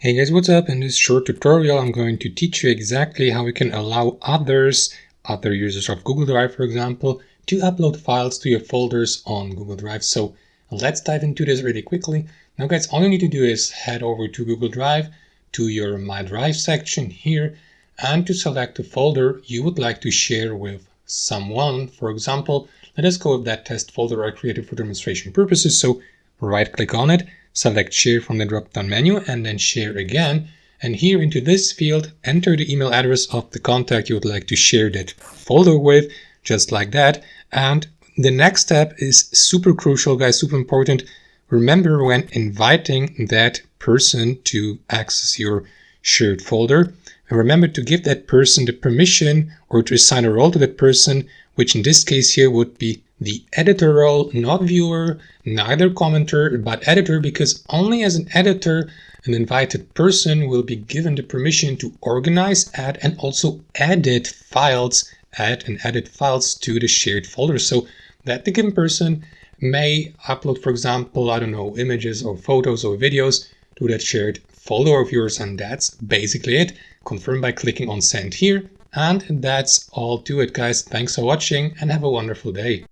Hey guys, what's up? In this short tutorial, I'm going to teach you exactly how we can allow other users of Google Drive, for example, to upload files to your folders on Google Drive. So let's dive into this really quickly. Now guys, all you need to do is head over to Google Drive, to your My Drive section here, and to select a folder you would like to share with someone. For example, let us go with that test folder I created for demonstration purposes. So right click on it, select share from the drop-down menu and then share again. And here into this field, enter the email address of the contact you would like to share that folder with, just like that. And the next step is super crucial, guys, super important. Remember, when inviting that person to access your shared folder, remember to give that person the permission or to assign a role to that person, which in this case here would be the editor role, not viewer, neither commenter, but editor, because only as an editor, an invited person will be given the permission to organize, add, and also edit files to the shared folder, so that the given person may upload, for example, I don't know, images or photos or videos to that shared folder of yours. And that's basically it. Confirm by clicking on send here. And that's all to it, guys. Thanks for watching and have a wonderful day.